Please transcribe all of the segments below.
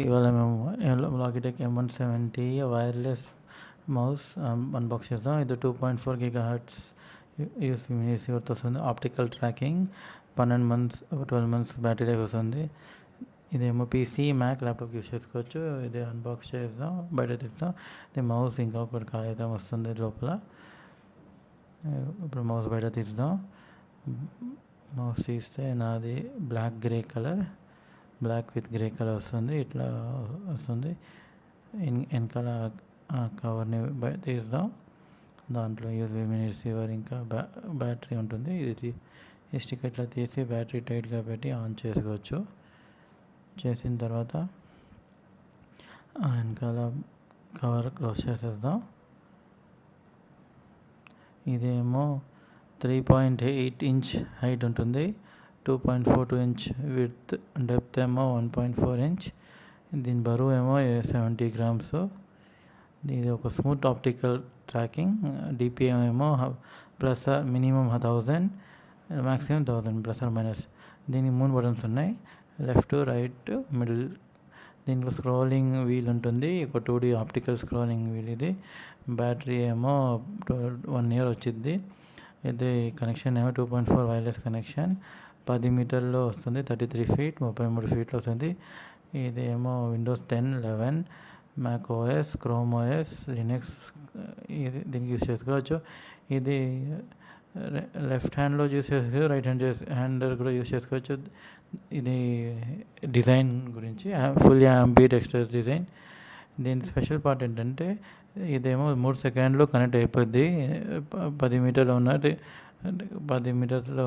ఇవాళ మేము Logitech M170 wireless mouse unbox చేద్దాం. ఇది 2.4 GHz యూఎస్బీ వస్తుంది. Optical tracking, 12 months battery life వస్తుంది. ఇదేమో పీసీ, మ్యాక్, ల్యాప్టాప్ యూస్ చేసుకోవచ్చు. ఇది అన్బాక్స్ చేద్దాం, బయట తీస్తాం. ఇది మౌస్, ఇంకా ఒకటి కాగితం వస్తుంది లోపల. ఇప్పుడు మౌస్ బయట తీద్దాం. మౌస్ తీస్తే నాది బ్లాక్ విత్ గ్రే కలర్ వస్తుంది. ఇట్లా వస్తుంది. వెనకాల కవర్ని తీద్దాం. దాంట్లో యూఎస్బీ మినీ రిసీవర్, ఇంకా బ్యాటరీ ఉంటుంది. ఈ స్టిక్ ఇట్లా తీసి బ్యాటరీ టైట్గా పెట్టి ఆన్ చేసుకోవచ్చు. చేసిన తర్వాత వెనకాల కవర్ క్లోజ్ చేసేద్దాం. ఇదేమో 3.8 inch హైట్ ఉంటుంది, 2.42 inch విడ్త్, డెప్త్ ఏమో 1.4 inch. దీని బరువు ఏమో 70 grams. ఇది ఒక స్మూత్ ఆప్టికల్ ట్రాకింగ్. డిపిఎం ఏమో plus minimum 1000, maximum 1000 plus or minus. దీనికి 3 బటన్స్ ఉన్నాయి, లెఫ్ట్, రైట్, మిడిల్. దీంట్లో స్క్రోలింగ్ వీల్ ఉంటుంది, ఒక 2D ఆప్టికల్ స్క్రోలింగ్ వీల్. ఇది బ్యాటరీ ఏమో 1 year వచ్చింది. ఇది కనెక్షన్ ఏమో 2.4 వైర్లెస్ కనెక్షన్. 10 మీటర్లో వస్తుంది, 33 feet, 33 feet వస్తుంది. ఇది ఏమో Windows 10, 11, Mac OS, Chrome OS, Linux ఇది దీనికి యూస్ చేసుకోవచ్చు. ఇది లెఫ్ట్ హ్యాండ్లో యూస్ చేసుకోవచ్చు, రైట్ హ్యాండ్ కూడా యూస్ చేసుకోవచ్చు. ఇది డిజైన్ గురించి ఫుల్ ambient టెక్స్చర్ డిజైన్. దీని స్పెషల్ పార్ట్ ఏంటంటే ఇదేమో 3 seconds కనెక్ట్ అయిపోద్ది. 10 మీటర్లో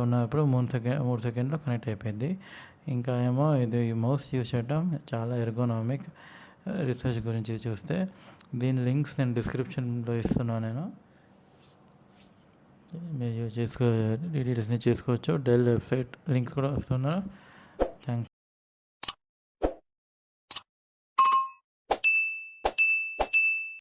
ఉన్నప్పుడు 3 seconds కనెక్ట్ అయిపోయింది. ఇంకా ఏమో ఇది మౌస్ యూస్ చేయడం చాలా ఎర్గోనామిక్. రీసెర్చ్ గురించి చూస్తే దీని లింక్స్ నేను డిస్క్రిప్షన్లో ఇస్తున్నాను. మీరు డీటెయిల్స్ని చేసుకోవచ్చు. డెల్ వెబ్సైట్ లింక్స్ కూడా వస్తున్నా.